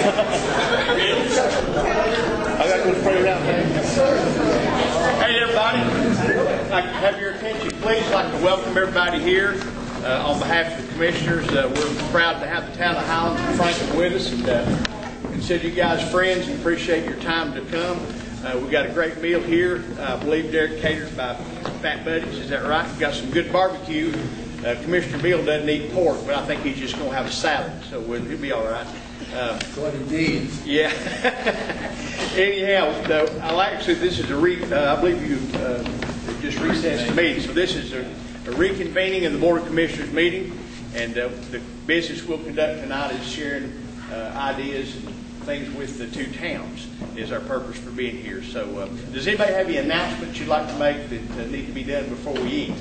I got to go pray around there. Hey, everybody. I'd like to have your attention, please. I'd like to welcome everybody here on behalf of the commissioners. We're proud to have the town of Highlands and Franklin with us, and consider you guys friends and appreciate your time to come. We've got a great meal here. I believe Derek catered by Fat Buddies. Is that right? We've got some good barbecue. Commissioner Bill doesn't eat pork, but I think he's just going to have a salad, so he'll be all right. What indeed. Yeah. Anyhow, actually, this is I believe you just recessed the meeting, so this is a reconvening of the Board of Commissioners meeting, and the business we'll conduct tonight is sharing ideas and things with the two towns is our purpose for being here. So does anybody have any announcements you'd like to make that need to be done before we eat?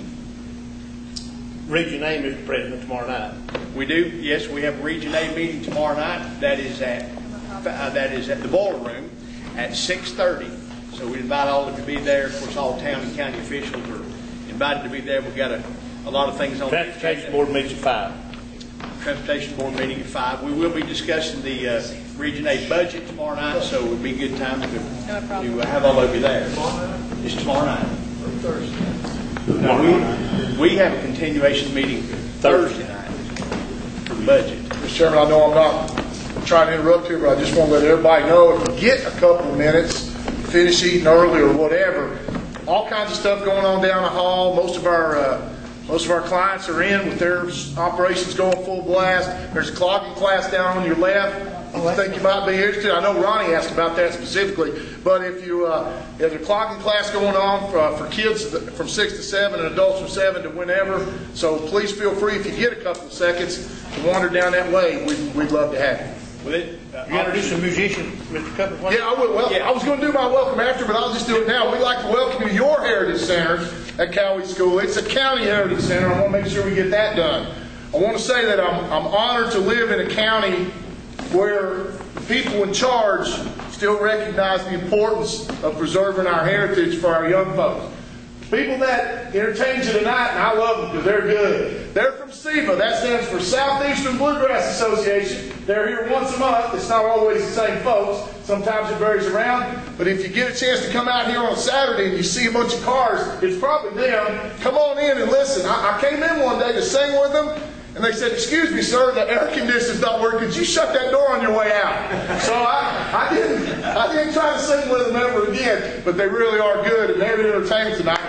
Region A, Mr. President, tomorrow night. We do. Yes, we have a Region A meeting tomorrow night. That is at the Boiler Room at 6:30. So we invite all of you to be there. Of course, all town and county officials are invited to be there. We've got a lot of things on. Transportation Board meets at 5. Transportation Board meeting at 5. We will be discussing the Region A budget tomorrow night, so it would be a good time to have all of you there. It's tomorrow night. Or Thursday. No, we have a continuation meeting Thursday night for the budget. Mr. Chairman, I know I'm not trying to interrupt here, but I just want to let everybody know if you get a couple of minutes, finish eating early or whatever, all kinds of stuff going on down the hall. Most of our clients are in with their operations going full blast. There's a clogging class down on your left. I think you might be interested. I know Ronnie asked about that specifically, but if there's a clogging class going on for kids from 6 to 7 and adults from 7 to whenever, so please feel free if you get a couple of seconds to wander down that way. We'd love to have you. You introduce a musician, Mr. Cooper? Yeah, I will. Well, I was going to do my welcome after, but I'll just do it now. We'd like to welcome you to your Heritage Center at Cowee School. It's a county Heritage Center. I want to make sure we get that done. I want to say that I'm honored to live in a county where the people in charge still recognize the importance of preserving our heritage for our young folks. The people that entertain you tonight, and I love them because they're good. They're from SEBA. That stands for Southeastern Bluegrass Association. They're here once a month. It's not always the same folks. Sometimes it varies around. But if you get a chance to come out here on a Saturday and you see a bunch of cars, it's probably them. Come on in and listen. I came in one day to sing with them. And they said, "Excuse me, sir, the air conditioner's not working. Could you shut that door on your way out?" So I didn't try to sing with them ever again, but they really are good, and they're entertaining tonight.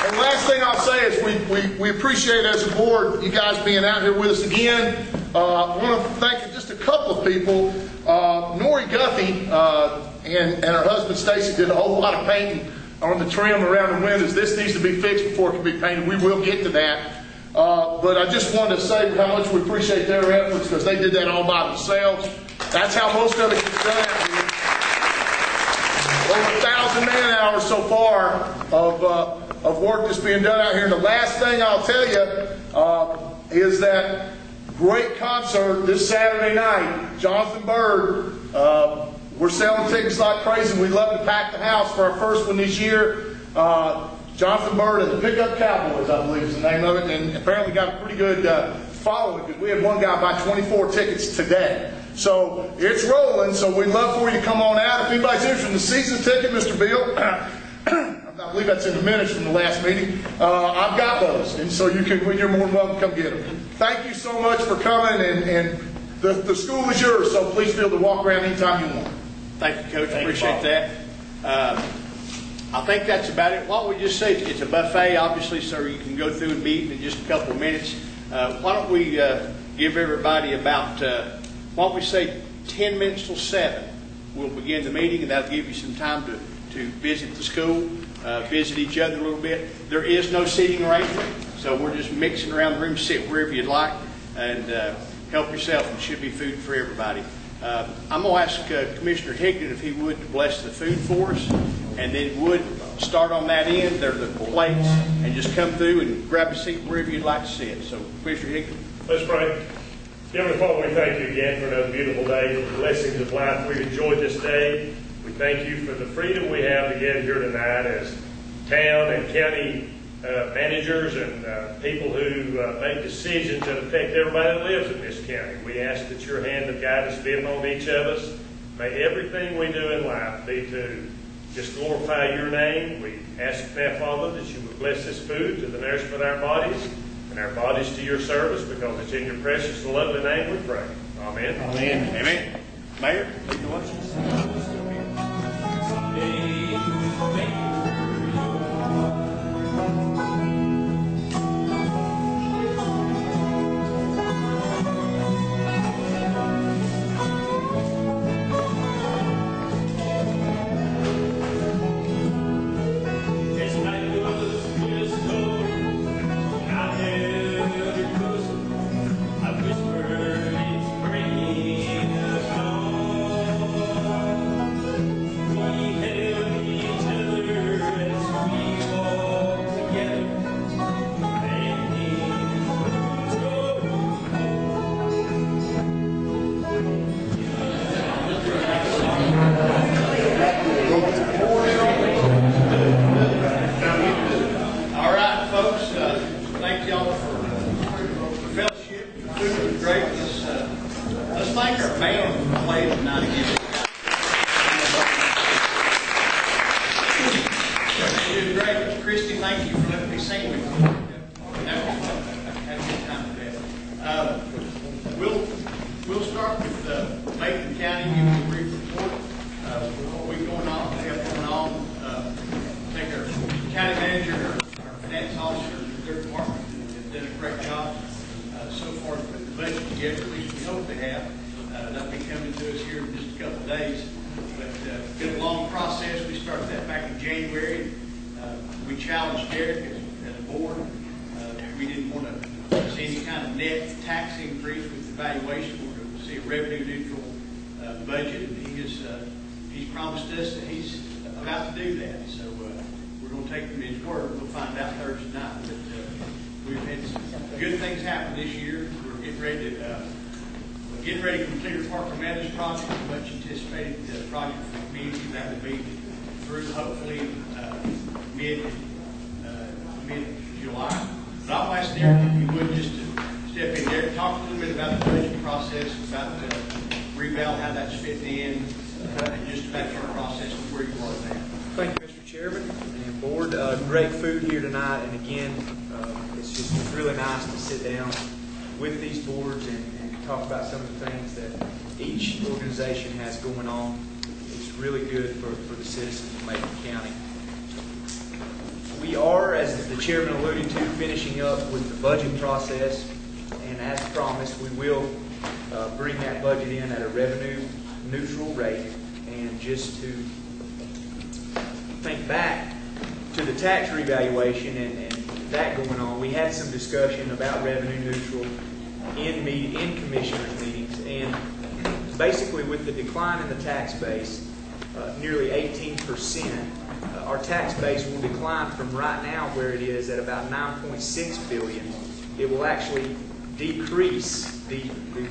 And last thing I'll say is we appreciate as a board you guys being out here with us again. I want to thank just a couple of people. Nori Guthey and her husband Stacy did a whole lot of painting on the trim around the windows. This needs to be fixed before it can be painted. We will get to that. But I just wanted to say how much we appreciate their efforts because they did that all by themselves. That's how most of it gets done out here. Over 1,000 man-hours so far of work that's being done out here. And the last thing I'll tell you is that great concert this Saturday night. Jonathan Bird. We're selling tickets like crazy. We'd love to pack the house for our first one this year. Jonathan Bird and the Pickup Cowboys, I believe is the name of it, and apparently got a pretty good following because we had one guy buy 24 tickets today. So it's rolling, so we'd love for you to come on out. If anybody's interested in the season ticket, Mr. Bill, I believe that's in the minutes from the last meeting, I've got those, and so you're more than welcome to come get them. Thank you so much for coming, and the school is yours, so please feel to walk around anytime you want. Thank you, Coach. Appreciate that. I think that's about it. Why don't we just say it's a buffet, obviously, so you can go through and meet in just a couple of minutes. Why don't we give everybody about, why don't we say 10 minutes till 7. We'll begin the meeting, and that'll give you some time to visit the school, visit each other a little bit. There is no seating arrangement, so we're just mixing around the room. Sit wherever you'd like and help yourself. There should be food for everybody. I'm going to ask Commissioner Higdon if he would to bless the food for us, and then would start on that end. They're the plates, and just come through and grab a seat wherever you'd like to sit. So, Commissioner Higdon. Let's pray. Heavenly Father, we thank you again for another beautiful day, for the blessings of life. We've enjoyed this day. We thank you for the freedom we have to get here tonight as town and county managers and people who make decisions that affect everybody that lives in this county. We ask that your hand of guidance be upon each of us. May everything we do in life be to just glorify your name. We ask now, Father, that you would bless this food to the nourishment of our bodies and our bodies to your service, because it's in your precious and lovely name we pray. Amen. Amen. Amen. Mayor, lead the way. All right, folks, thank y'all for the fellowship. The food was great. Let's thank our band who played tonight again. You did great. Christy, thank you for letting me sing with you. Had a good time with that. We'll start with Macon County, give you a brief report. What we're going on, what we have going on. Take our county manager, our finance officer, their department have done a great job so far to put the budget together. At least we hope they have. That'll be coming to us here in just a couple of days. But it's been a long process. We started that back in January. We challenged Derek as a board. We didn't want to see any kind of net tax increase with the valuation. We were going to see a revenue neutral budget, and he's promised us that he's about to do that. So we're going to take him at his word. We'll find out Thursday night. But we've had some good things happen this year. We're getting ready to complete our Parker Meadows project, a much anticipated project for the community. That will be through hopefully mid-July. But I'll ask Derek if you would just to step in there, talk a little bit about the budget process, about the reval, how that's fitting in, and just about your process and where you are now. Thank you, Mr. Chairman and Board. Great food here tonight, and again, it's really nice to sit down with these boards and talk about some of the things that each organization has going on. It's really good for the citizens of Macon County. We are, as the chairman alluded to, finishing up with the budget process, and as promised, we will bring that budget in at a revenue neutral rate. And just to think back to the tax revaluation and that going on, we had some discussion about revenue neutral in commissioners meetings, and basically with the decline in the tax base, nearly 18%, our tax base will decline from right now where it is at about $9.6 billion. It will actually decrease, the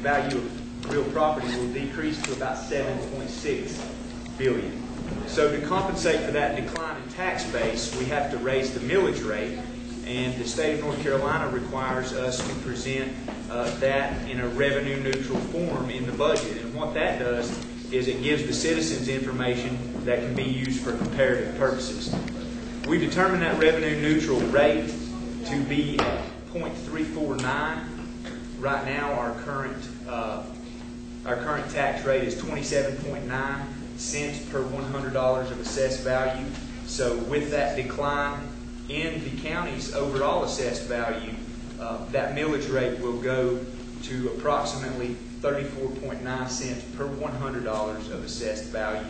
value of real property will decrease to about $7.6 billion. So to compensate for that decline in tax base, we have to raise the millage rate, and the state of North Carolina requires us to present that in a revenue neutral form in the budget. And what that does is it gives the citizens information that can be used for comparative purposes. We determined that revenue neutral rate to be at 0.349. Right now, our current tax rate is 27.9 cents per $100 of assessed value. So with that decline in the county's overall assessed value, that millage rate will go to approximately 34.9 cents per $100 of assessed value.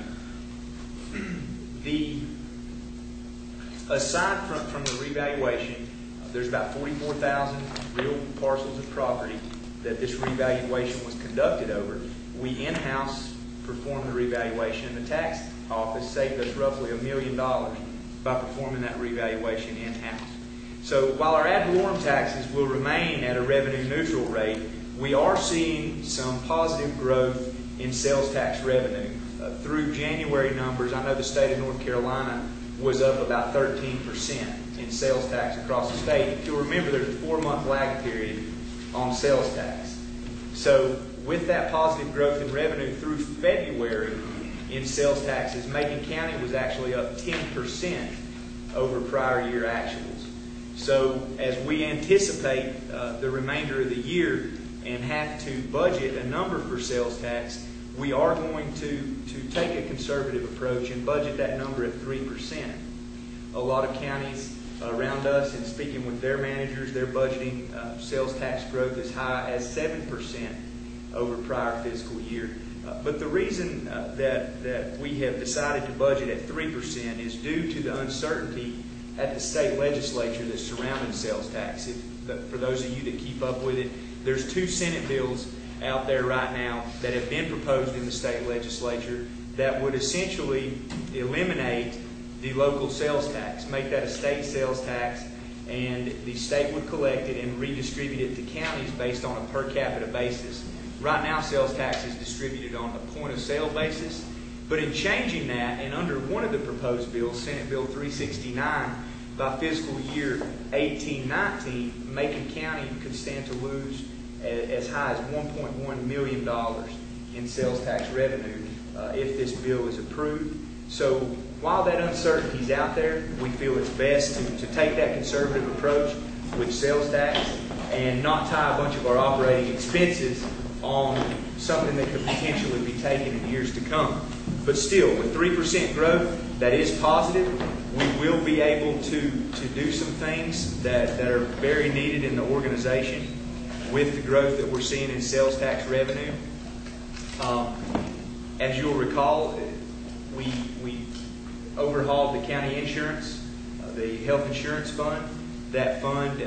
Aside from the revaluation, there's about 44,000 real parcels of property that this revaluation was conducted over. We in-house performed the revaluation, and the tax office saved us roughly $1 million by performing that revaluation in-house. So while our ad valorem taxes will remain at a revenue neutral rate, we are seeing some positive growth in sales tax revenue. Through January numbers, I know the state of North Carolina was up about 13%. in sales tax across the state. If you'll remember, there's a 4-month lag period on sales tax. So with that positive growth in revenue through February in sales taxes, Macon County was actually up 10% over prior year actuals. So as we anticipate the remainder of the year and have to budget a number for sales tax, we are going to take a conservative approach and budget that number at 3%. A lot of counties around us, and speaking with their managers, they're budgeting sales tax growth as high as 7% over prior fiscal year. But the reason that we have decided to budget at 3% is due to the uncertainty at the state legislature that's surrounding sales tax. For those of you that keep up with it, there's 2 Senate bills out there right now that have been proposed in the state legislature that would essentially eliminate the local sales tax, make that a state sales tax, and the state would collect it and redistribute it to counties based on a per capita basis. Right now, sales tax is distributed on a point of sale basis, but in changing that, and under one of the proposed bills, Senate Bill 369, by fiscal year 18-19, Macon County could stand to lose as high as $1.1 million in sales tax revenue if this bill is approved. So while that uncertainty is out there, we feel it's best to take that conservative approach with sales tax and not tie a bunch of our operating expenses on something that could potentially be taken in years to come. But still, with 3% growth, that is positive. We will be able to do some things that are very needed in the organization with the growth that we're seeing in sales tax revenue. As you'll recall, we overhauled the county insurance, the health insurance fund. That fund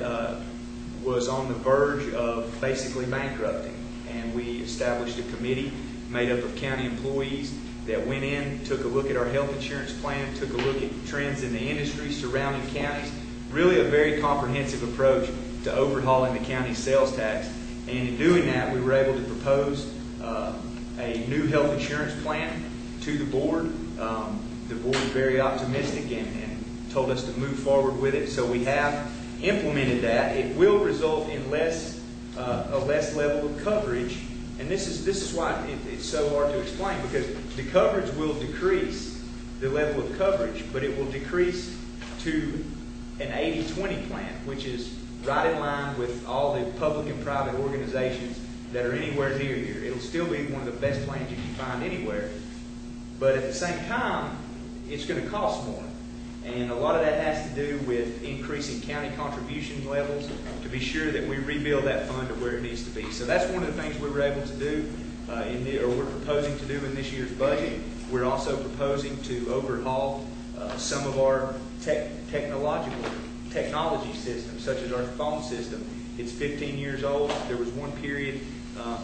was on the verge of basically bankrupting, and we established a committee made up of county employees that went in, took a look at our health insurance plan, took a look at trends in the industry surrounding counties, really a very comprehensive approach to overhauling the county sales tax. And in doing that, we were able to propose a new health insurance plan to the board. The board was very optimistic and told us to move forward with it. So we have implemented that. It will result in a less level of coverage. And this is why it's so hard to explain, because the coverage will decrease, the level of coverage, but it will decrease to an 80-20 plan, which is right in line with all the public and private organizations that are anywhere near here. It'll still be one of the best plans you can find anywhere, but at the same time, it's going to cost more. And a lot of that has to do with increasing county contribution levels to be sure that we rebuild that fund to where it needs to be. So that's one of the things we were able to do, we're proposing to do in this year's budget. We're also proposing to overhaul some of our technology systems, such as our phone system. It's 15 years old. There was one period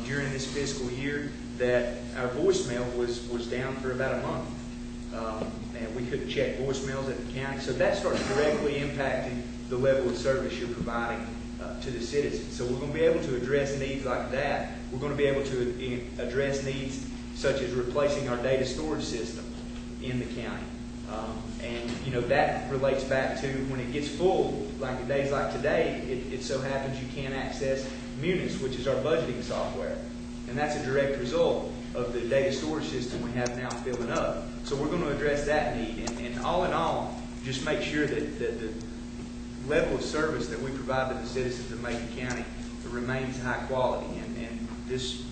during this fiscal year that our voicemail was down for about a month. And we couldn't check voicemails at the county. So that starts directly impacting the level of service you're providing to the citizens. So we're going to be able to address needs like that. We're going to be able to address needs such as replacing our data storage system in the county. And that relates back to when it gets full, like days like today, it so happens you can't access Munis, which is our budgeting software. And that's a direct result of the data storage system we have now filling up. So we're going to address that need. And all in all, just make sure that the level of service that we provide to the citizens of Macon County remains high quality. And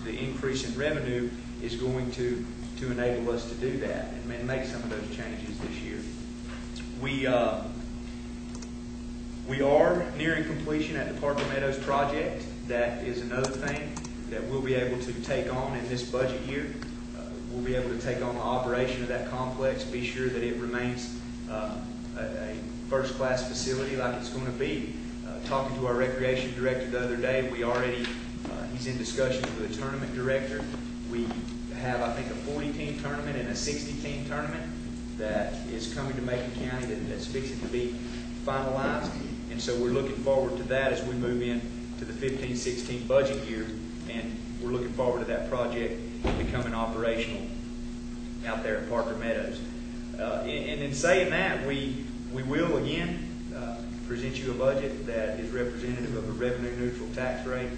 the increase in revenue is going to enable us to do that and make some of those changes this year. We are nearing completion at the Parker Meadows project. That is another thing that we'll be able to take on in this budget year. We'll be able to take on the operation of that complex, be sure that it remains a first-class facility like it's going to be. Talking to our recreation director the other day, he's in discussions with a tournament director. We have, I think, a 40-team tournament and a 60-team tournament that is coming to Macon County that's fixing to be finalized. And so we're looking forward to that as we move into the 15-16 budget year. And we're looking forward to that project becoming operational out there at Parker Meadows. And in saying that, we will again present you a budget that is representative of a revenue-neutral tax rate.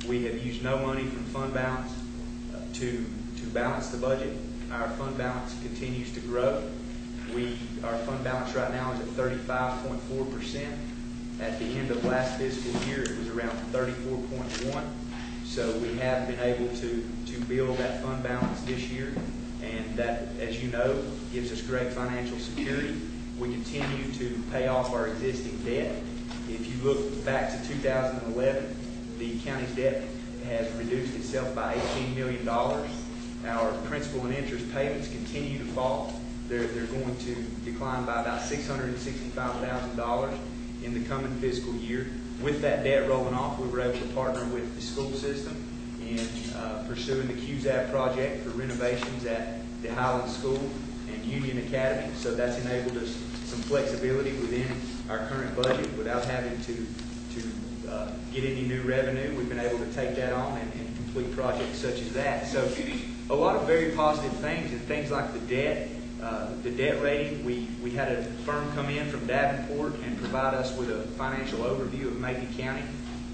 We have used no money from fund balance to balance the budget. Our fund balance continues to grow. Our fund balance right now is at 35.4%. At the end of last fiscal year, it was around 34.1%. So we have been able to build that fund balance this year, and that, as you know, gives us great financial security. We continue to pay off our existing debt. If you look back to 2011, the county's debt has reduced itself by $18 million. Our principal and interest payments continue to fall. They're going to decline by about $665,000 in the coming fiscal year. With that debt rolling off, we were able to partner with the school system in pursuing the QZAB project for renovations at the Highland School and Union Academy. So that's enabled us some flexibility within our current budget without having to get any new revenue. We've been able to take that on and complete projects such as that. So a lot of very positive things, and things like the debt rating. We had a firm come in from Davenport and provide us with a financial overview of Macon County.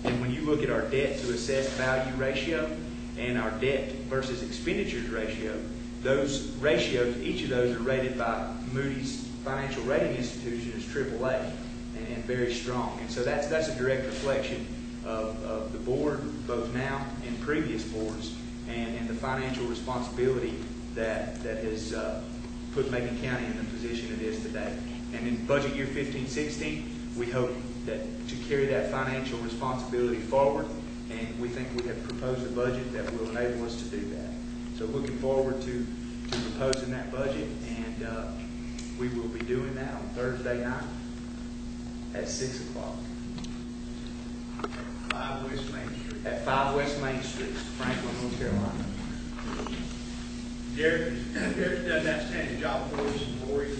And when you look at our debt to assessed value ratio and our debt versus expenditures ratio, those ratios, each of those are rated by Moody's Financial Rating Institution as AAA and very strong. And so that's a direct reflection of the board, both now and previous boards, and the financial responsibility that has put Macon County in the position it is today. And in budget year 15-16, we hope that to carry that financial responsibility forward, and we think we have proposed a budget that will enable us to do that. So looking forward to proposing that budget, and we will be doing that on Thursday night at 6 o'clock. 5 West Main Street. At 5 West Main Street, Franklin, North Carolina. Derek's done an outstanding job for us, and Lori.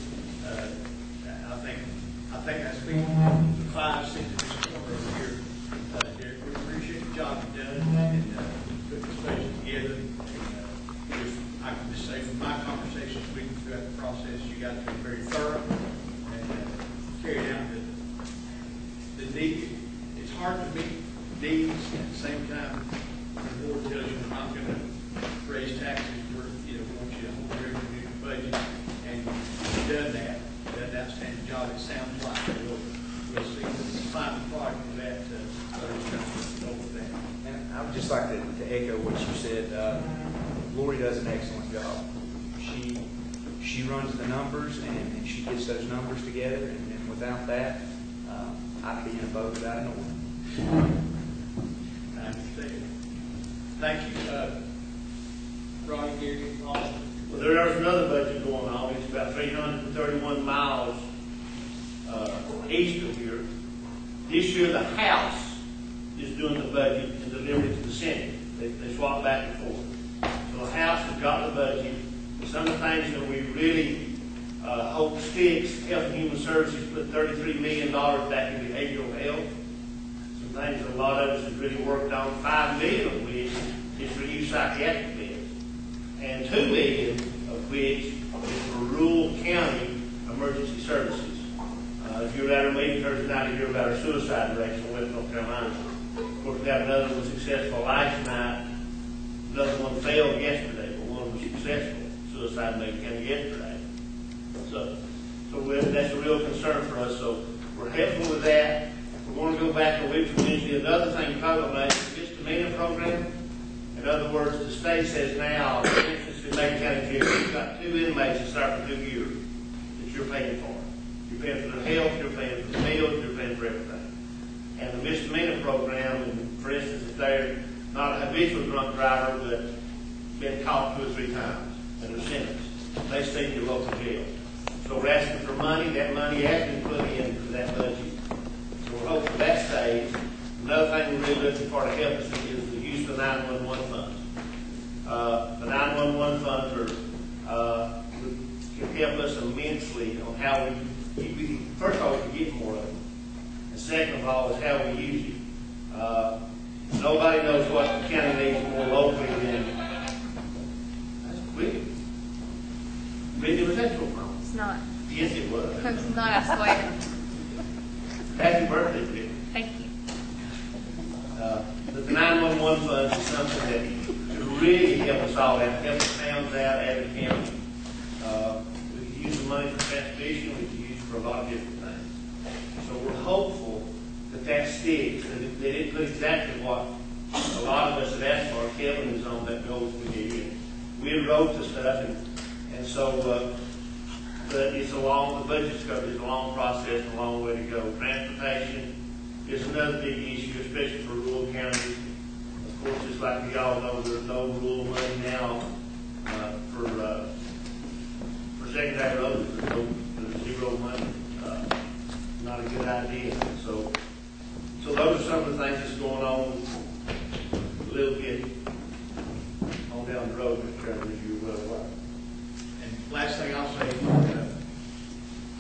I think that's been the 5 sitting in this corner over here. Derek, we appreciate the job you've done and putting this budget together. I can just say from my conversations with you throughout the process, you guys have been very thorough and carried out the need. It's hard to meet needs at the same time. The board tells you we're not going to raise taxes. We want you to hold your revenue budget, and you've done that. You've done an outstanding job. It sounds like we'll see the final product of that. With that. And I would just like to echo what you said. Lori does an excellent job. She runs the numbers, and she gets those numbers together, and without that, I'd be in a boat without an oar. I understand. Thank you. Ronnie, Gary, Austin. Well, there's another budget going on. It's about 331 miles east of here. This year, the House is doing the budget and delivering it to the Senate. They swap back and forth. So the House has got the budget. Some of the things that we really hope sticks, Health and Human Services put $33 million back in behavioral health. Some things that a lot of us have really worked on, $5 million of which is for new psychiatric beds, and $2 million of which is for rural county emergency services. If you were at our meeting Thursday night, you hear about our suicide rates in West North Carolina. Of course, we got another one successful last night. Another one failed yesterday, but one was successful. Suicide in Macon County yesterday. So that's a real concern for us. So we're helpful with that. We're going to go back a week from Wednesday. Another thing to talk about is the misdemeanor program. In other words, the state says now, for instance, in Macon County Jail, you've got 2 inmates that start for 2 years that you're paying for. You're paying for their health, you're paying for the meals, you're paying for everything. And the misdemeanor program, and for instance, if they're not a habitual drunk driver, but been caught 2 or 3 times and they're sentenced, they stay in your local jail. So we're asking for money. That money has been put in for that budget. So we're hoping that stays. Another thing we're really looking for to help us is the use of the 911 funds. The 911 funds can help us immensely on how we first of all, we can get more of them. And second of all, is how we use it. Nobody knows what the county needs more locally than Whitney. Whitney, was that your problem? It's not. Yes, it was. It's not, I swear. Happy birthday, Rick. Thank you. But the 911 funds is something that could really help us all out, help the towns out, Abbott County. We could use the money for transportation, we could use it for a lot of different things. So we're hopeful that that sticks, that they didn't put exactly what a lot of us have asked for. Kevin is on that goals we gave you. We wrote the stuff, and so but it's a long, the budget discovery is a long process, a long way to go. Transportation is another big issue, especially for rural counties. Of course, just like we all know, there's no rural money now for secondary roads. There's zero money. Not a good idea. So those are some of the things that's going on a little bit on down the road, Mr. Chairman, as you're well aware. And last thing I'll say,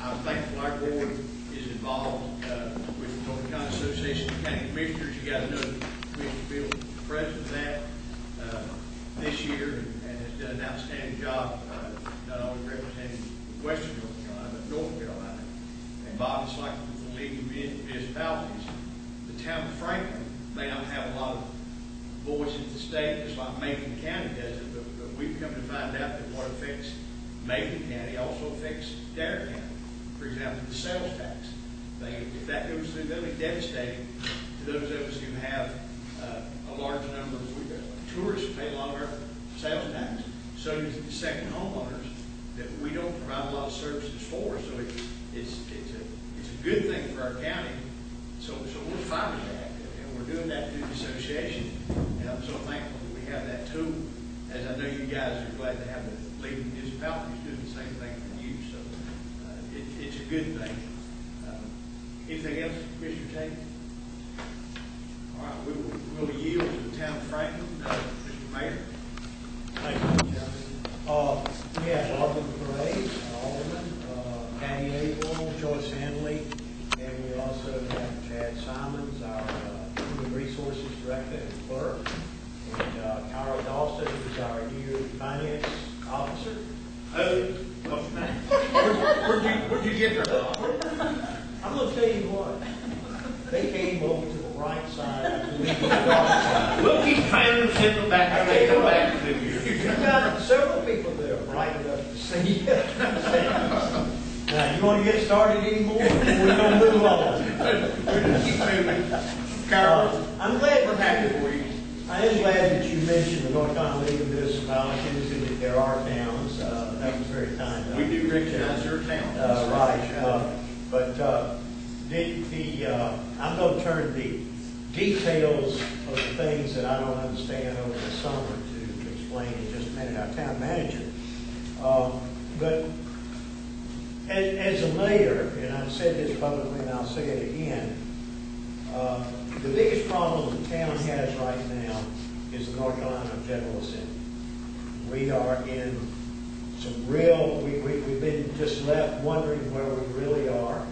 I'm thankful our board is involved with the North Carolina Association of County Commissioners. You got to know Commissioner Field, the president of that this year, and has done an outstanding job, not only representing Western North Carolina, but North Carolina. And Bob, it's like with the League of Municipalities, the town of Franklin may not have a lot of voice in the state, just like Macon County does it, but we've come to find out that what affects Macon County also affects Dare County. For example, the sales tax. If that goes through, that'll be devastating to those of us who have a large number of tourists pay a lot of our sales tax. So do the second homeowners that we don't provide a lot of services for. So it's a good thing for our county. So we're fine with that, and we're doing that through the association. And I'm so thankful that we have that tool. As I know you guys are glad to have the League of Municipalities doing the same thing for you. So it's a good thing. Anything else, Commissioner Tate? All right, we'll yield to the town of Franklin. Mr. Mayor. Thank you, Chairman. We have Alderman Parade, Alderman, Patty Abel, Joyce Handley, and we also have Chad Simons, our Human Resources Director and Clerk, and Kyra Dawson, who's our new Finance Officer. Where'd you get her? I'm going to tell you what, they came over to the right side after we did the dark side. We'll keep training them, send them back, and they come back to do you. You've got several people there bright enough to see. Now, you want to get started anymore? We're going to move on. We're going to keep moving. Carol, I'm glad we're happy for you. I am glad that you mentioned the North Carolina League of Municipalities and that there are towns. That was very kind. We do recognize your town. Right. But I'm going to turn the details of the things that I don't understand over the summer to explain in just a minute. Our town manager. But as a mayor, and I've said this publicly and I'll say it again, the biggest problem the town has right now is the North Carolina General Assembly. We are in some real, we've been just left wondering where we really are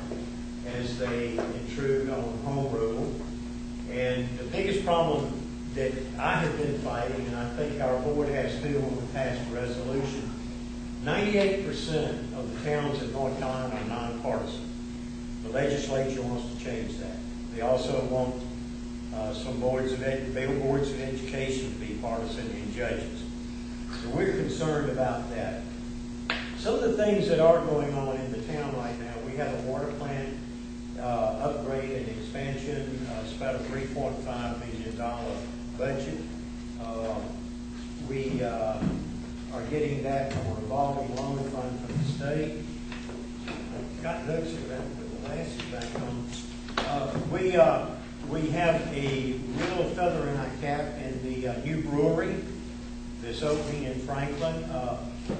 as they intrude on home rule. And the biggest problem that I have been fighting, and I think our board has too when we passed a resolution, 98% of the towns in North Carolina are nonpartisan. The legislature wants to change that. They also want some boards of education to be partisan in judges. So we're concerned about that. Some of the things that are going on in the town right now, we have a water plant upgrade and expansion. It's about a $3.5 million budget. We are getting that from a revolving loan fund from the state. I've got notes around with the last back on. We have a real feather in our cap in the new brewery that's opening in Franklin.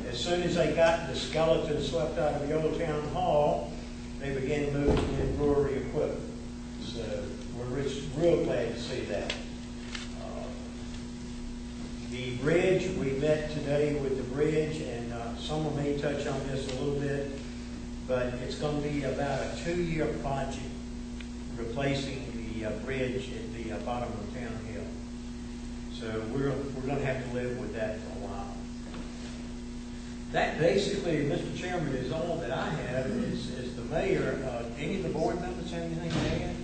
As soon as they got the skeleton swept out of the old town hall, they began moving in brewery equipment. So we're real glad to see that. The bridge, we met today with the bridge, and someone may touch on this a little bit, but it's going to be about a 2-year project replacing the bridge at the bottom of Town Hill. So we're going to have to live with that for a while. That basically, Mr. Chairman, is all that I have is the mayor. Any of the board members have anything to add?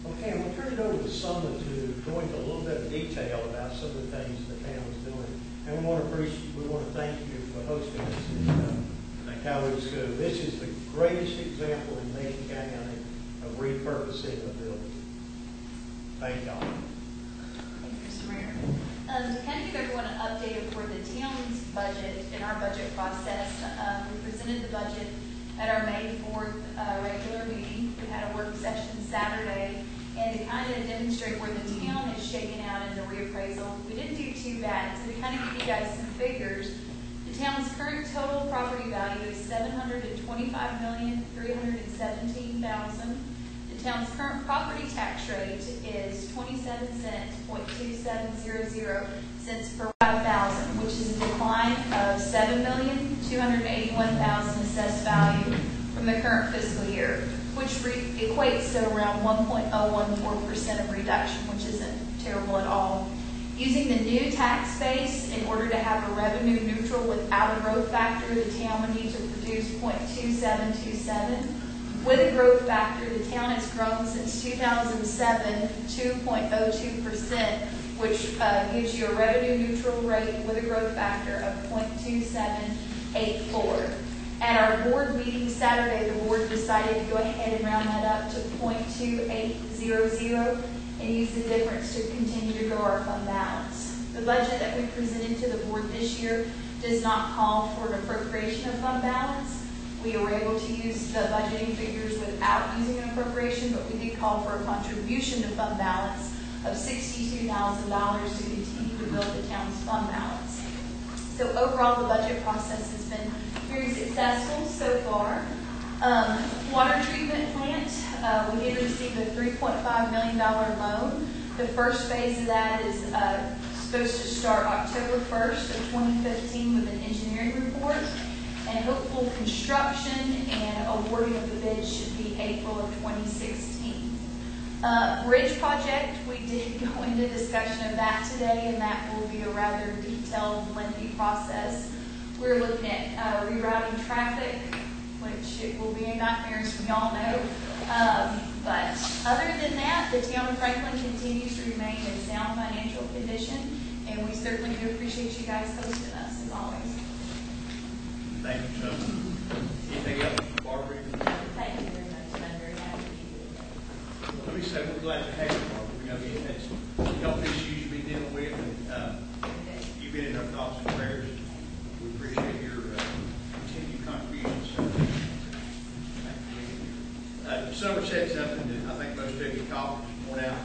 Okay, I'm going to turn it over to Summer to go into a little bit of detail about some of the things the town is doing. And we want to thank you for hosting us in Cowee School. This is the greatest example in Macon County, I think, of repurposing a building. Thank y'all. Thank you, Mr. Mayor. To kind of give everyone an update of where the town's budget and our budget process, we presented the budget at our May 4th regular meeting. We had a work session Saturday, and to kind of demonstrate where the town is shaking out in the reappraisal, we didn't do too bad. So to kind of give you guys some figures, the town's current total property value is $725,317,000. The town's current property tax rate is 27 cents, .2700 cents per 5,000, which is a decline of $7,281,000 assessed value from the current fiscal year, which equates to around 1.014% of reduction, which isn't terrible at all. Using the new tax base, in order to have a revenue neutral without a growth factor, the town would need to produce 0.2727. With a growth factor, the town has grown since 2007, 2.02%, which gives you a revenue neutral rate with a growth factor of 0.2784. At our board meeting Saturday, the board decided to go ahead and round that up to 0.2800 and use the difference to continue to grow our fund balance. The budget that we presented to the board this year does not call for an appropriation of fund balance. We were able to use the budgeting figures without using an appropriation, but we did call for a contribution to fund balance of $62,000 to continue to build the town's fund balance. So overall, the budget process has been very successful so far. Water treatment plant, we did receive a $3.5 million loan. The first phase of that is supposed to start October 1st of 2015 with an engineering report. And hopeful construction and awarding of the bid should be April of 2016. Bridge project, we did go into discussion of that today, and that will be a rather detailed, lengthy process. We're looking at rerouting traffic, which it will be a nightmare, as we all know. But other than that, the town of Franklin continues to remain in sound financial condition, and we certainly do appreciate you guys hosting us, as always. Thank you, Chuck. Anything else, Barbara? Thank you very much, and I'm very happy to be here. Let me say we're glad to have you, Barbara. We know you've had some health issues you've been dealing with, and you've been in our thoughts and prayers. We appreciate your continued contributions. Summer said something that I think most of you caught this morning out,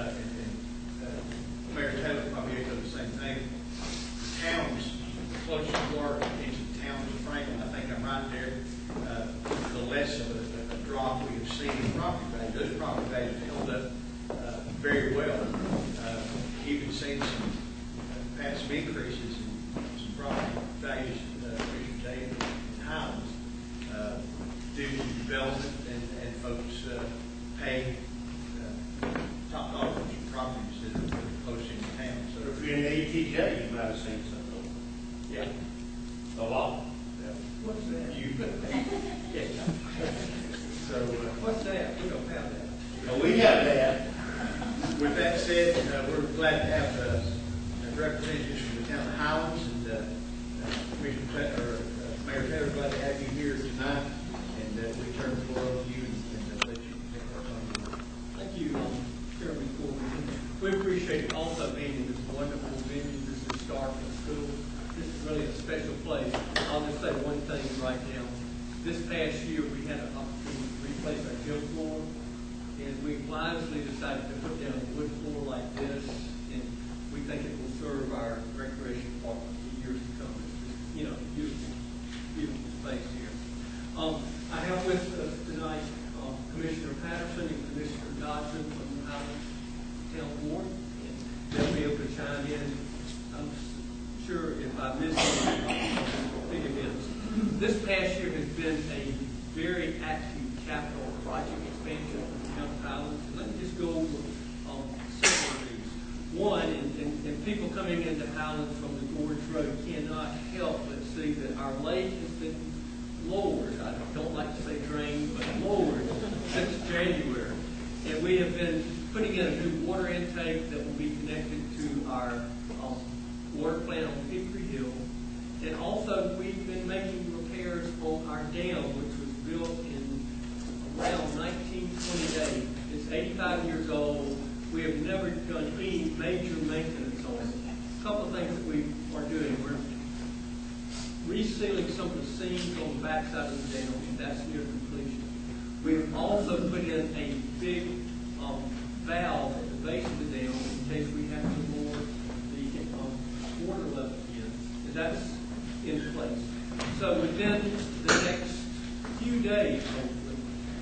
and Mayor Taylor probably echoed the same thing. Towns, the closer you are into the towns of Franklin, I think I'm right there, the less of a drop we have seen in property value. Those property values held up very well. Even seen some past increases in some property values, Commissioner Davis and Highlands, due to development and folks paying top dollars for properties that are close in town. So If you're in the ATJ, you might have seen something. yeah. A lot. What's that? You. Yeah. So, What's that? We don't have that. Well, we have that. with that said, we're glad to have representatives from the town of Highlands, and Mayor Taylor, glad to have you here tonight, and we turn the floor over to you and let you take our time. Thank you, Chairman Corbin. We appreciate also being in this wonderful venue. This is the start of the school. This is really a special place. I'll just say one thing right now. This past year, we had an opportunity to replace our gym floor, and we wisely decided to put down a wood floor like this, and we think it will serve our recreation department for years to come. It's just, beautiful space here. I have with us tonight Commissioner Patterson and Commissioner Dodson from the Highlands Town Board, and they'll be able to chime in. I'm sure if I miss anything, I'll think of this. This past year has been a very active capital project expansion for the town of Highlands. And let me just go over several of these. One, and people coming into Highlands from the Gorge Road cannot help but see that our lake has been lowered. I don't like to say drained, but lowered since January. And we have been putting in a new water intake that will be connected to our water plant on Hickory Hill. And also, we've been making repairs on our dam, which was built in around 1928. It's 85 years old. We have never done any major maintenance on it. A couple of things that we are doing. We're resealing some of the seams on the backside of the dam, and that's near completion. We've also put in a big valve at the base of the dam in case we have to lower the water level again. And that's in place. So within the next few days, hopefully,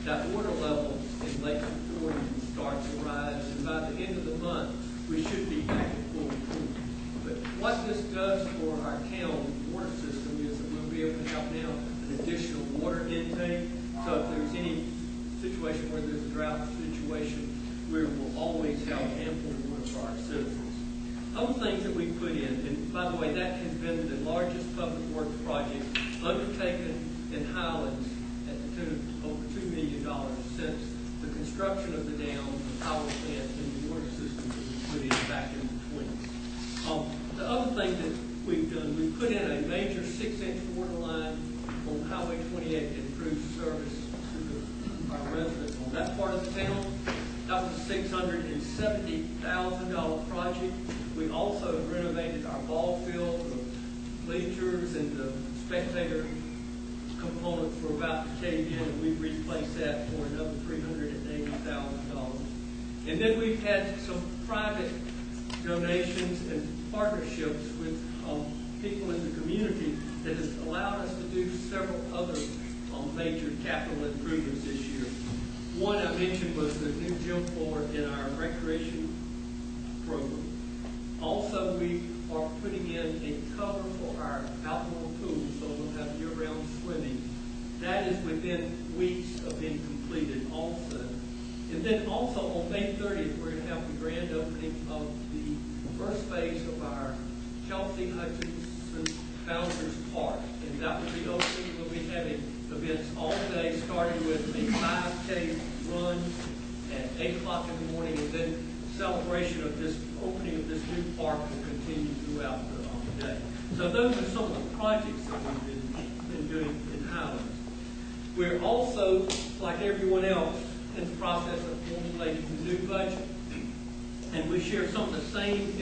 that water level in Lake Superior will start to rise, and by the end of the month, we should be back at full pool. But what this does for our town water system is that we'll be able to have now an additional water intake. So if there's any situation where there's a drought situation, we will always have ample water for our citizens. Other things that we put in, and by the way, that has been the largest public works project undertaken in Highlands at the tune of over $2 million since the construction of the dam, the power plant, and the water system that we put in back in the 20s. The other thing that we've done, we've put in a major 6-inch water line on Highway 28 to improve service to our residents on that part of the town. That was a $670,000 project. We also renovated our ball field, the bleachers, and the spectator components were about to cave in, and we've replaced that for another $380,000. And then we've had some private donations and partnerships with people in the community that has allowed us to do several other major capital improvements this year. One I mentioned was the new gym floor in our recreation program. Also, we are putting in a cover for our outdoor pool, so we'll have year-round swimming. That is within weeks of being completed also. And then also on May 30th, we're going to have the grand opening of the first phase of our Chelsea Hutchinson Founders Park. And that will be open. We'll be having events all day, starting with a 5K run at 8 o'clock in the morning, and then celebration of this opening of this new park will continue throughout the day. So those are some of the projects that we've been doing in Highlands. We're also, like everyone else, in the process of formulating the new budget. And we share some of the same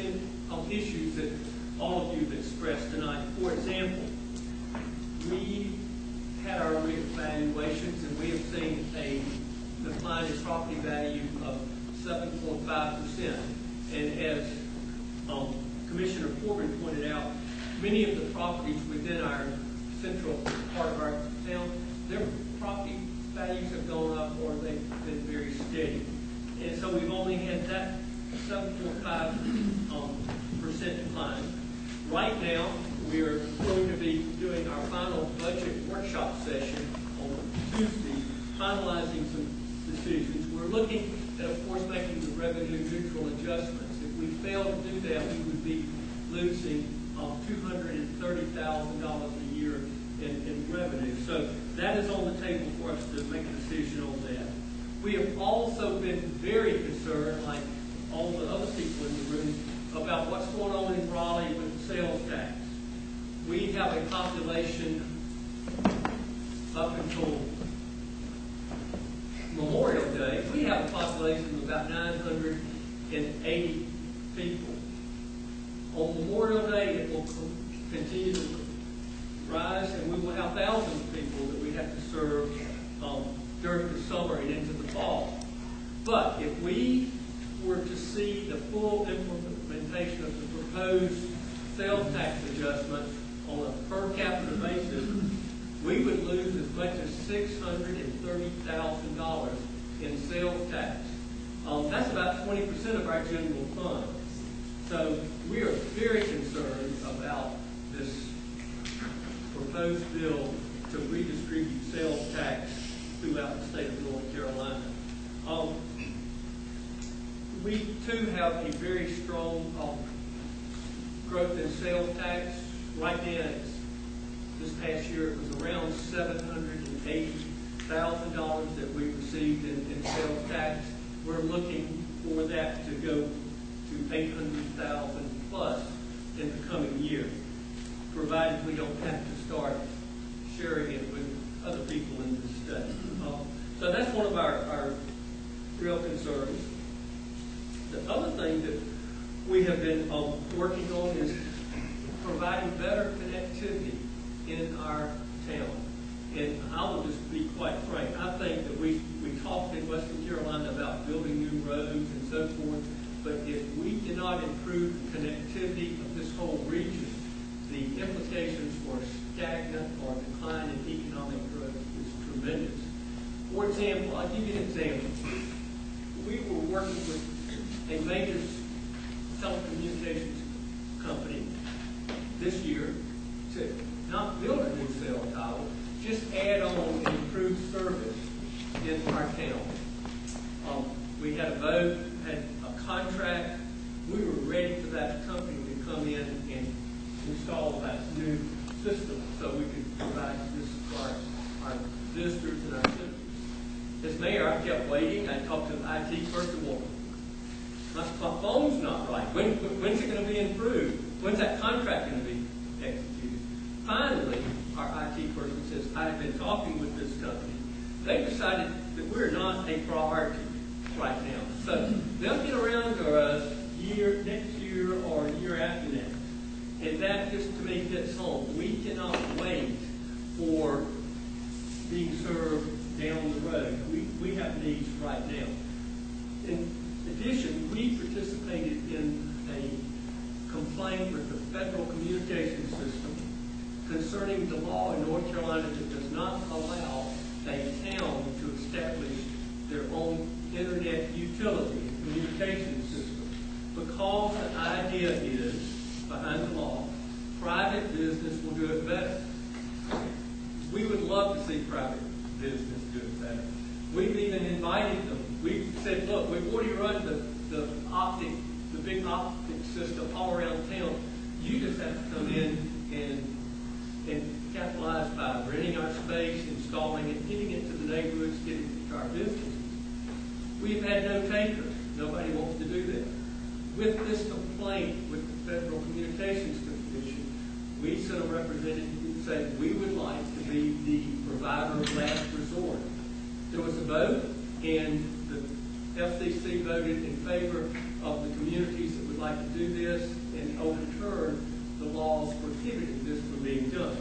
issues that all of you have expressed tonight. For example, we had our reevaluations, and we have seen a decline in property value of 7.5%. And as Commissioner Corbin pointed out, many of the properties within our central part of our town, their property values have gone up or they've been very steady. And so we've only had that 7.5% decline. Right now, we are going to be doing our final budget workshop session on Tuesday, finalizing some decisions. We're looking at, of course, making the revenue neutral adjustments. If we fail to do that, we would be losing $230,000 a year in revenue. So that is on the table for us to make a decision on that. We have also been very concerned, like all the other people in the room, about what's going on in Raleigh with the sales tax. We have a population up until Memorial Day, we have a population of about 980 people. On Memorial Day, it will continue to rise, and we will have thousands of people that we have to serve during the summer and into the fall. But if we were to see the full implementation of the proposed sales tax adjustment on a per capita basis, we would lose as much as $630,000 in sales tax. That's about 20% of our general fund. So we are very concerned about this proposed bill to redistribute sales tax throughout the state of North Carolina. We too have a very strong growth in sales tax. Right now it's This past year, it was around $780,000 that we received in sales tax. We're looking for that to go to $800,000 plus in the coming year, provided we don't have to start sharing it with other people in the state. So that's one of our real concerns. The other thing that we have been working on is providing better connectivity in our town. And I will just be quite frank, I think that we talked in Western Carolina about building new roads and so forth, but if we cannot improve the connectivity of this whole region, the implications for stagnant or decline in economic growth is tremendous. For example, I'll give you an example. We were working with a major telecommunications company this year to not build a new cell tower, just add on and improve service in our town. We had a vote, had a contract. We were ready for that company to come in and install that new system so we could provide this for our visitors and our citizens. As mayor, I kept waiting. I talked to the IT first of all. My phone's not right. When's it going to be improved? When's that contract going to be executed? Finally, our IT person says, I've been talking with this company. They decided that we're not a priority right now. So they'll get around to us next year or a year after next. And that just to me hits home. We cannot wait for being served down the road. We have needs right now. In addition, we participated in a complaint with the Federal Communications System concerning the law in North Carolina that does not allow a town to establish their own internet utility communication system. Because the idea is, behind the law, private business will do it better. We would love to see private business do it better. We've even invited them. We've said, look, we've already run the big optic system all around town. You just have to come in and capitalize by renting our space, installing it, getting it to the neighborhoods, getting it to our businesses. We've had no takers. Nobody wants to do that. With this complaint with the Federal Communications Commission, we sent a representative saying we would like to be the provider of last resort. There was a vote, and the FCC voted in favor of the communities that would like to do this and overturn the laws prohibiting this from being done.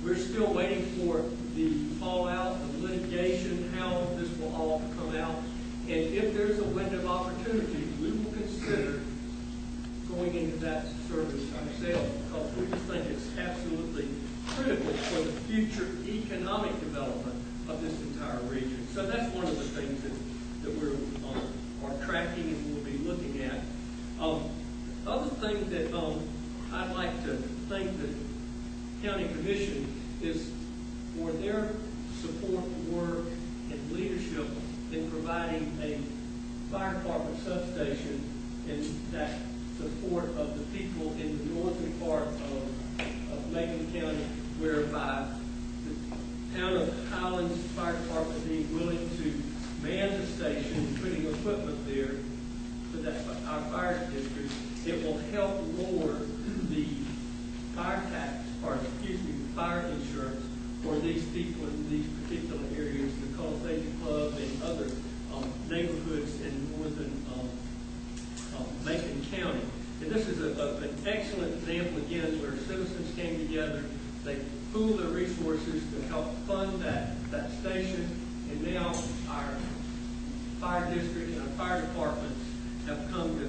We're still waiting for the fallout of litigation, how this will all come out. And if there's a window of opportunity, we will consider going into that service ourselves, because we just think it's absolutely critical for the future economic development of this entire region. So that's one of the things that we're are tracking and we'll be looking at. Other thing that I'd like to thank the County Commission is for their support, work, and leadership in providing a fire department substation and that support of the people in the northern part of Macon County, whereby the town of Highlands Fire Department being willing to man the station and putting equipment there for that our fire district. It will help lower the fire tax, or excuse me, the fire insurance for these people in these particular areas, the Cultivation Club and other neighborhoods in northern Macon County. And this is an excellent example, again, where citizens came together, they pooled their resources to help fund that station, and now our fire district and our fire departments have come to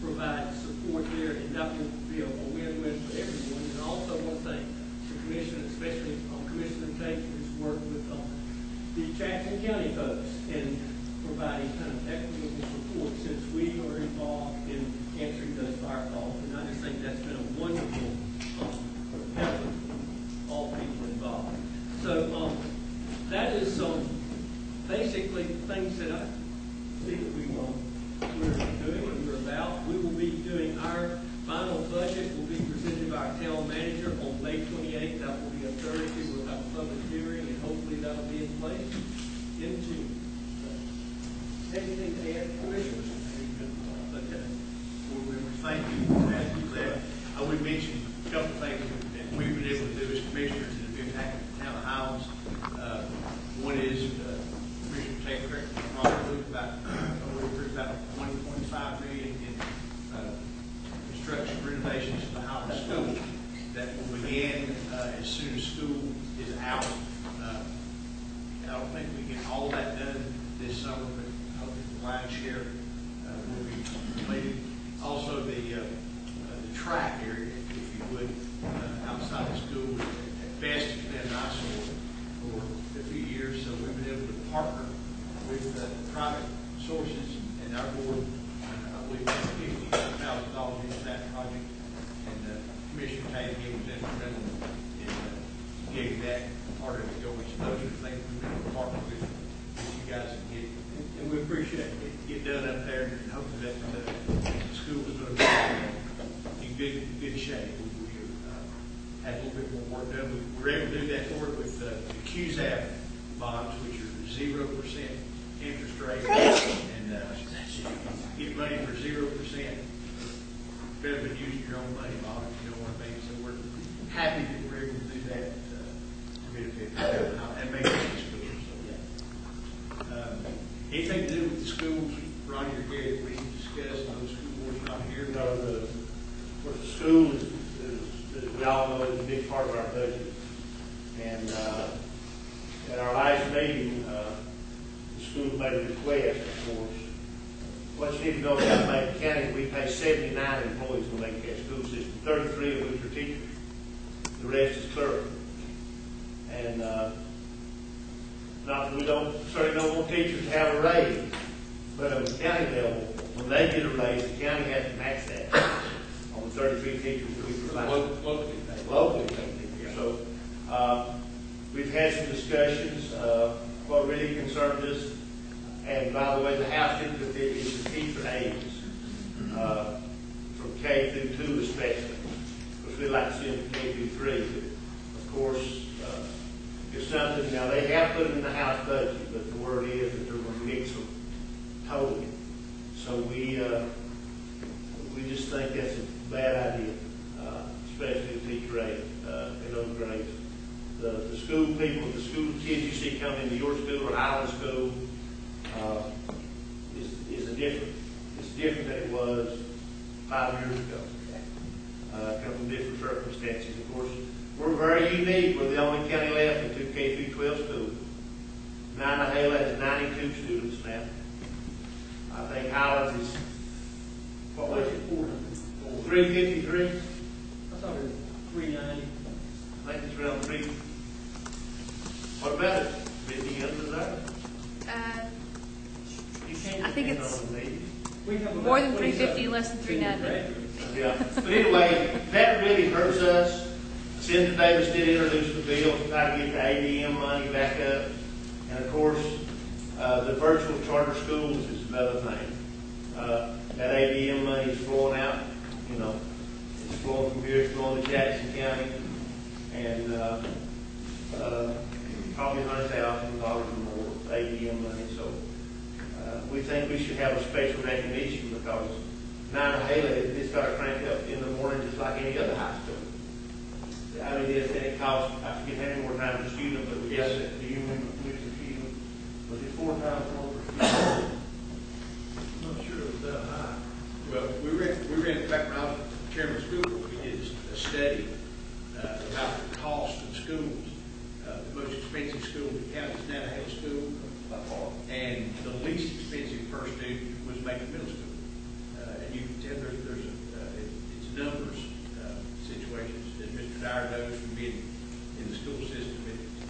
provide support there, and that will be a win-win for everyone. And also one thing, the commission, especially Commissioner Tate, has worked with the Jackson County folks in providing kind of equitable support since we are involved in answering those fire calls. And I just think that's been a wonderful effort from all people involved. So that is basically things that I see that we're doing and we're about. We will be doing our final budget anything to add, Commissioner? Okay. Board members, thank you for asking that. I would mention a couple of things that we've been able to do as commissioners that have impacted the town of Highlands. One is, Commissioner Tate, correct me if I'm wrong, we approved about $1.5 million in construction renovations of the Highlands School that will begin as soon as school is out. I don't think we get all that done this summer, but I hope the lion's share will be completed. Also, the track area, if you would, outside the school, at best it's been an eyesore for a few years. So we've been able to partner with private sources, and our board, I believe, put $50,000 into that project, and Commissioner Tatum gave us instrumental in getting that part of it going. So those are the things we've been able to partner with you guys and get. And we appreciate it. Get done up there, and hopefully that the school is going to be in good shape. We had a little bit more work done. We were able to do that for it with the QZAP bonds, which are 0% interest rate, and get money for 0%. Better than using your own money, Bob, if you know what I mean. So we're happy that we're able to do that to benefit and make it to schools. So, anything to do with the schools, Ronnie or Gary, we discussed, those school boards not here? No, the school is, we all know, is a big part of our budget. And at our last meeting, the school made a request, of course. What you need to know about Macon County, we pay 79 employees in the Macon County school system, 33 of which are teachers. The rest is clerk. And not that we certainly don't want teachers to have a raise, but on the county level, when they get a raise, the county has to match that on the 33 teachers that we provide. Locally. So we've had some discussions. What really concerns us, and by the way, the House did put it, is the teacher aides from K through 2 especially, which we'd like to see them from K through 3. But of course, it's something, now they have put it in the House budget, but the word is that they're going to mix them totally. So we just think that's a bad idea, especially the teacher aid in those grades. The school people, the school kids you see come into your school or Highland School is different. It's different than it was 5 years ago. Come from different circumstances. Of course, we're very unique. We're the only county left in 2 K through 12 schools. Nantahala has 92 students now. I think Highlands is, what was it, 353? I thought it was 390. I think it's around 3. What about it? 50 in there? You can't I think depend it's- on me. We have More about than 350, less than 390. Yeah, but anyway, that really hurts us. Senator Davis did introduce the bill to try to get the ADM money back up. And of course, the virtual charter schools is another thing. That ADM money is flowing out, you know, it's flowing from here, it's flowing to Jackson County. And probably $100,000 or more ADM money. So we think we should have a special recognition because Nantahala, it's got to crank up in the morning just like any other high school. I mean, it costs, I forget how many more times a student, but we guess that, do you remember which student? Was it 4 times more per student? I'm not sure it was that high. Well, we ran back when I was chairman of school board, we did a study about the cost of schools. The most expensive school in the county is Nantahala School by far, and the least expensive per student was Macon Middle School. And you can tell it's numbers situations, as Mr. Dyer knows from being in the school system.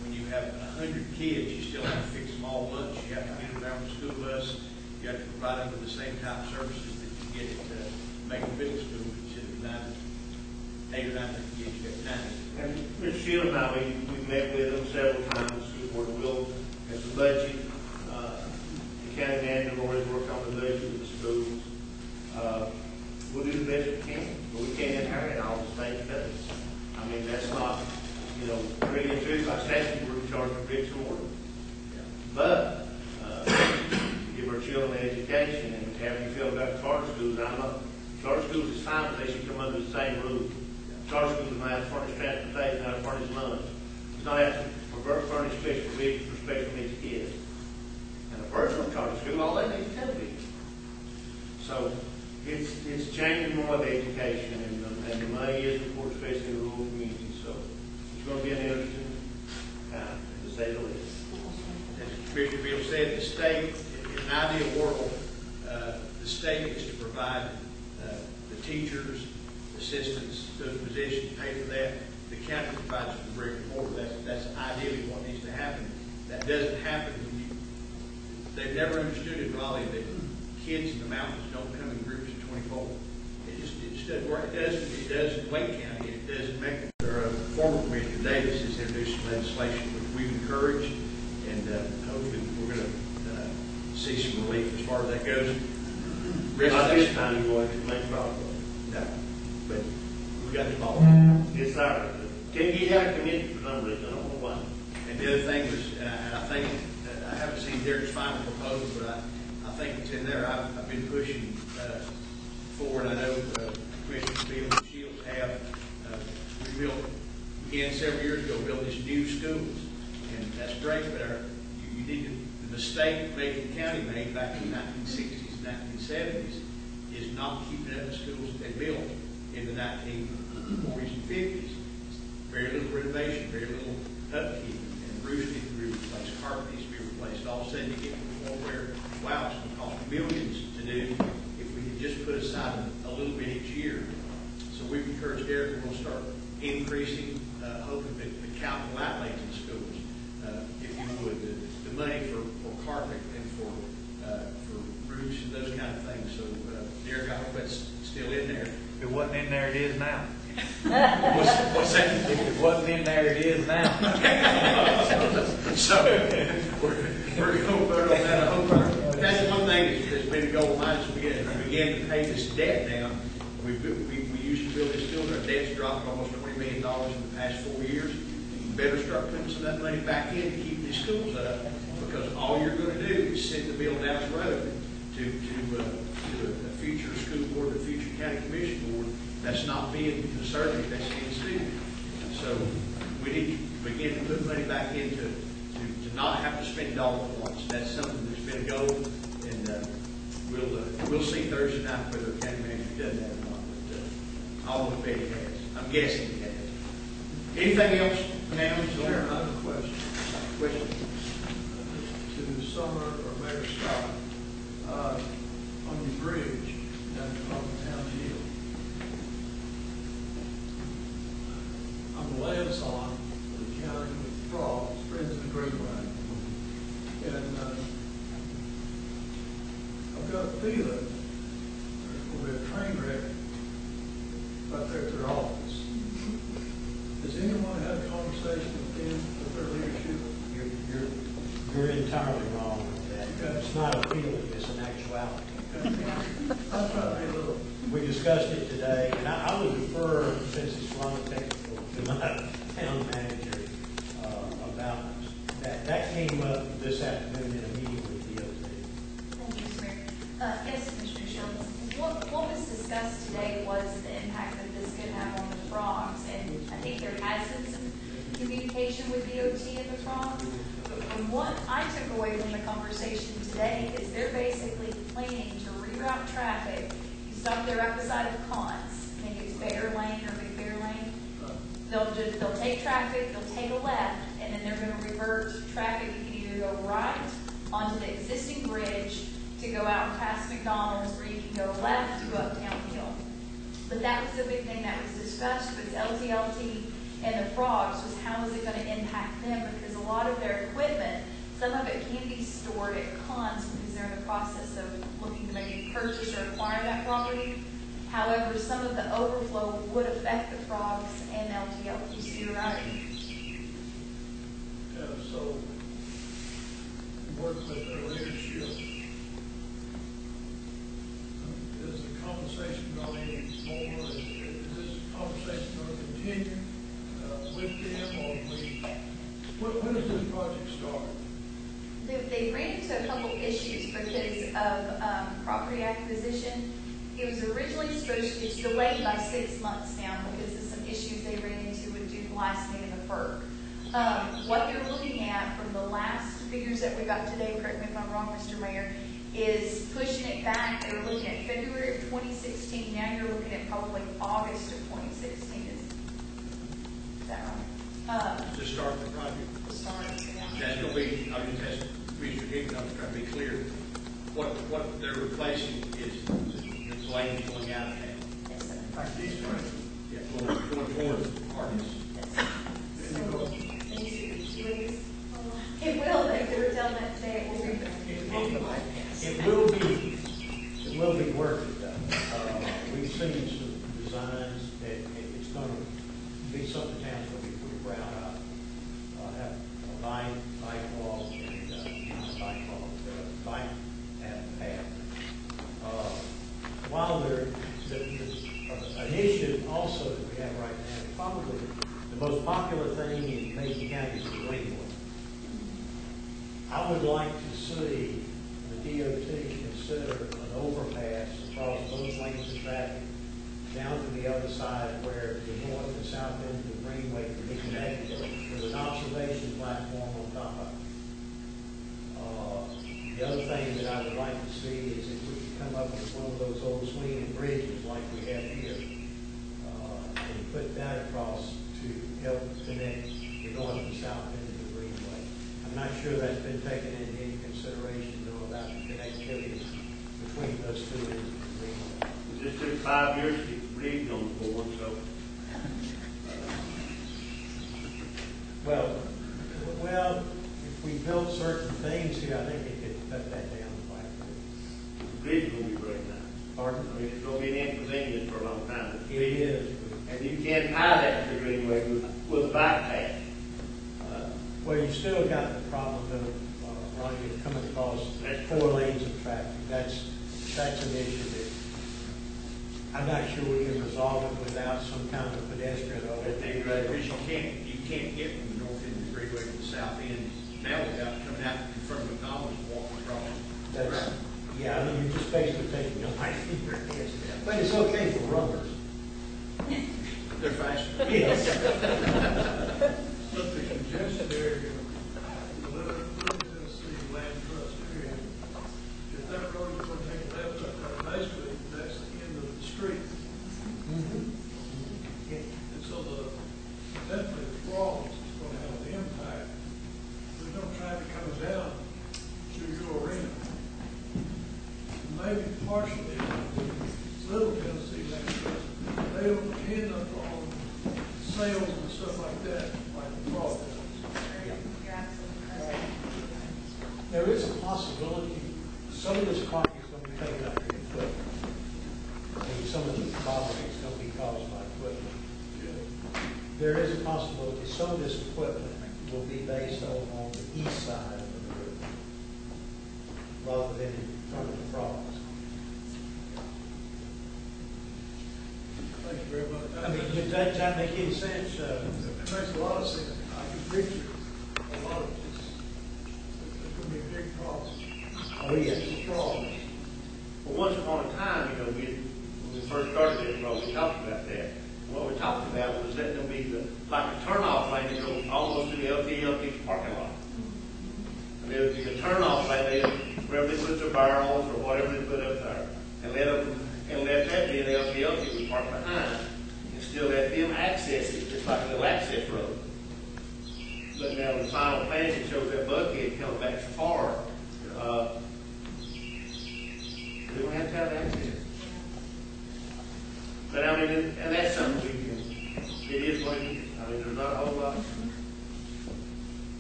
When you have 100 kids, you still have to fix them all lunch. You have to get them down on the school bus. You have to provide them with the same type of services that you get at Macon Middle School. Instead of 8 or 9 kids, you got 9. And Mr. Shield and I, we met with them several times. The school board will, as a budget, the county manager will always work on the budget with the schools. We'll do the best we can, but we can't inherit all the state cuts. I mean, that's not, you know, really and truly, by statute, we're in charge of bricks and mortar. But give our children feel in education, and how you feel about charter schools. I'm not, charter schools is fine, but they should come under the same rules. Charter schools are not have to furnish transportation, not have to furnish lunch. It's not have to furnish special provisions for special needs kids. And a virtual charter school, all they need is television. So it's changing more of education, and the money is important, especially in rural communities. So it's going to be an interesting time, to say the least. As Commissioner Bill said, the state, in an ideal world, the state is to provide the teachers, assistants, those positions, pay for that. The county provides for the brick and mortar. That's ideally what needs to happen. That doesn't happen when they've never understood in Raleigh that kids in the mountains don't come in groups of 24. It just doesn't work. It does in Wake County. It does in Macon. Our former Commissioner Davis has introduced some legislation which we've encouraged, and hopefully we're going to see some relief as far as that goes. Not this time, you want to make progress. No, but we got the ball. Yes, sir. Can you have a committee for some reason? I don't know why. And the other thing was, and I think, I haven't seen Derek's final proposal, but I think it's in there. I've been pushing forward. I know Commissioner Field and Shields have. We built, again, several years ago, built these new schools. And that's great, but you need to, the mistake Macon County made back in the 1960s and 1970s is not keeping up the schools that they built in the 1940s and 50s. Very little renovation, very little upkeep, and roofs need to be replaced, carpet needs to be replaced. All of a sudden you get to the point where, wow, it's going to cost millions to do if we could just put aside a little bit each year. So we've encouraged Derek, we're going to start increasing, hoping that the capital outlays in schools, if you would, the money for carpet and for roofs and those kind of things. So Derek, I hope that's still in there. If it wasn't in there, it is now. What's that? If it wasn't in there, it is now. So we're going to vote on that. I hope but that's one thing that's been a goal of mine is we began to pay this debt down. We used to build this school. Our debt's dropped almost $20 million in the past 4 years. You better start putting some of that money back in to keep these schools up, because all you're going to do is send the bill down the road to a future school board, a future county commission board. That's not being conservative, that's being stupid. So we need to begin to put money back into to not have to spend it all at once. That's something that's been a goal, and we'll see Thursday night whether the county manager does that or not. But I almost bet he has. I'm guessing he has. Anything else, ma'am? Sure, I have a question. Question? To Summer or Mayor Scott, on the bridge down the Town Hill. I'm a liaison for the county with Frogs, Friends of the Greenway. And I've got a feeling there's going to be a train wreck right there at their office. Has anyone had a conversation with them, with their leadership? You're entirely wrong with that. Okay. It's not a feeling, it's an actuality. I'll try to be a little. We discussed it today, and I would refer, since it's non-technical, to my town manager about that. That came up this afternoon in a meeting with DOT. Thank you, Mr. Mayor. Yes, Commissioner Shields. What was discussed today was the impact that this could have on the frogs, and I think there has been some communication with DOT and the frogs. But from what I took away from the conversation today is they're basically planning to reroute traffic. You stop there right beside of Cons, I think it's Bear Lane or Big Bear Lane. They'll take traffic, they'll take a left, and then they're going to revert traffic. You can either go right onto the existing bridge to go out past McDonald's, or you can go left to go up Town Hill. But that was the big thing that was discussed with LTLT and the frogs, was how is it going to impact them, because a lot of their equipment, some of it can be stored at Cons because they're in the process of looking to maybe purchase or acquire that property. However, some of the overflow would affect the frogs and LTLT, so you're right. So, work with their leadership. Is the conversation going any more? Is this conversation going to continue with them, or when does this project start? They ran into a couple issues because of property acquisition. It was originally it's delayed by 6 months now because of some issues they ran into with due to licensing and the FERC. What they're looking at from the last figures that we got today, correct me if I'm wrong, Mr. Mayor, is pushing it back. They were looking at February of 2016. Now you're looking at probably August of 2016. Is that right? To start the project. The start, yeah. That's going to be, I mean, that's, Mr. Higgins, I'm trying to be clear. What they're replacing is the lanes going out of town. Yes, sir. Yeah, going towards Arkansas. It will, they were telling that today, it will be. It will be worth it though. We've seen some designs that it's going to be something the town's going to be pretty proud of. Have a bike walk and bike path. While an issue also that we have right now, probably the most popular thing in Macon County is the Greenway. I would like to see the DOT consider an overpass across both lanes of traffic down to the other side where the north and south end of the Greenway can be connected with an observation platform on top of it. The other thing that I would like to see is if we could come up with one of those old swinging bridges like we have here and put that across to help connect the north and south end of the Greenway. I'm not sure that's been taken into any consideration, though, about the connectivity between those two ends of the Greenway. It just took 5 years to get the bridge on the board, so. Well, if we built certain things here, I think it could cut that down quite a bit. The bridge is going to be very nice. Pardon? I mean, it's going to be an inconvenience for a long time. It is. And you can tie that to the Greenway with a bike path. Well, you still got the problem of Ronnie coming across 4 lanes of traffic. That's an issue that I'm not sure we can resolve it without some kind of pedestrian overlay. You can't get from the north end of the Greenway to the south end now without coming out in front of McDonald's and walking across. Yeah, I mean, you're just basically taking your life in your hands. But it's okay for runners. They're faster. Yes. But the congested area, the Little Tennessee Land Trust area, if that road is going to take a left up there, basically, that's the end of the street. And so definitely the flaws is going to have an impact. There's no traffic coming down to your arena. Maybe partially, Little Tennessee Land Trust, they don't depend upon sales and stuff like that, like the fraud does. You're absolutely correct. There is a possibility some of this property is going to be taken up in equipment. Maybe some of the bottleneck is going to be caused by equipment. There is a possibility some of this equipment will be based on the east side of the road rather than in front of the frogs. Thank you very much. I mean, does that make any sense? It makes a lot of sense. I can picture a lot of this. There's going to be a big problem. Oh, yes. It's a problem. Well, once upon a time, when we first started this road, we talked about that. What we talked about was letting them be like a turnoff lane that goes almost to the LTLT parking lot. And there would be a turnoff lane wherever they put their barrels or whatever they put up there, and let that be an LTLT would park behind, and still let them access it, just like a little access road. But now the final plan that shows that Buckhead coming back so far, we don't have to have access. But I mean, and that's something it is what it is. I mean, there's not a whole lot.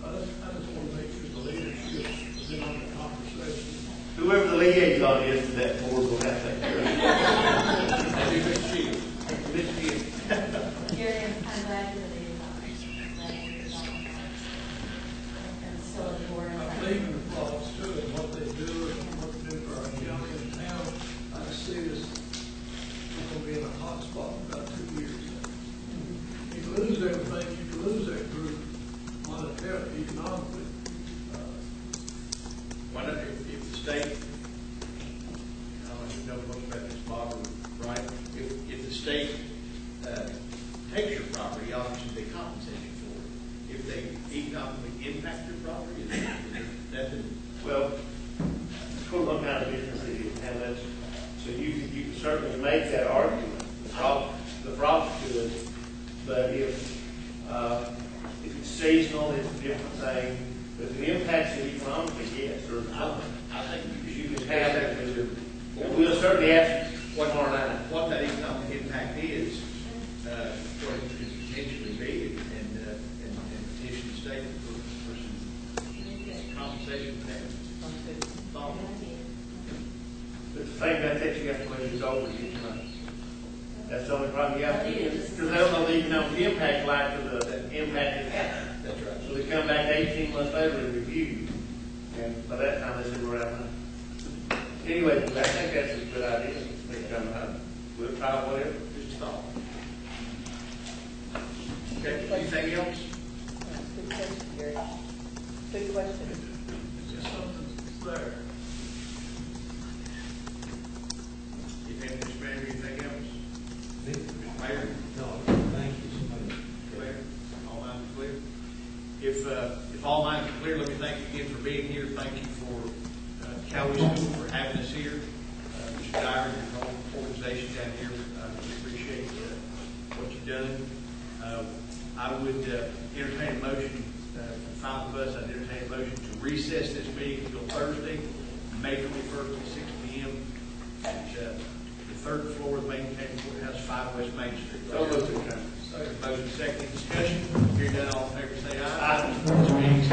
I just want to make sure the leadership is in on the conversation. Whoever the liaison is to that board will have to take care of it. That'd be Ms. Shields. Ms. Shields. Gary, I'm glad you're the facility board. I believe in the flaws too, and what they do and what they do for our county and town. I see this, it's going to be in a hot spot in about 2 years. You can lose everything, you can lose that group monetarily, economically. Well, if they economically impact your property? Is there nothing? Well, depends on what kind of business it is, and that's, so you can certainly make that argument. The problem to it, but if it's seasonal, it's a different thing. But if it impacts it economically, yes, or I think you can have that with your, we'll certainly ask tomorrow night. what that economic impact is, what it could potentially be, and petition the state for some compensation for that. Thought. But the thing about that, you have to wait until over to get your money. That's the only problem you have to do. Because they don't know the economic impact like the impact it had. That's right. So they come back 18 months later and review, and by that time they said we're out of money. Anyway, I think that's a good idea. Next time around, we'll try whatever. Just a thought. Okay, anything else? Good question, Gary. Good question. Just something that's there. You have Mr. Manager, anything else? Mr. Mayor? No, thank you so much. Clear? All minds are clear? If all minds are clear, let me thank you again for being here. Thank you for Cowley School for having us here. Mr. Dyer and your whole organization down here, we appreciate what you've done. I would entertain a motion, for 5 of us, I'd entertain a motion to recess this meeting until Thursday, May 21st at 6 p.m. at the 3rd floor of the Main County Courthouse, 5 West Main Street. So moved. Motion second, discussion. Hearing none, all in favor say aye. Aye. This meeting is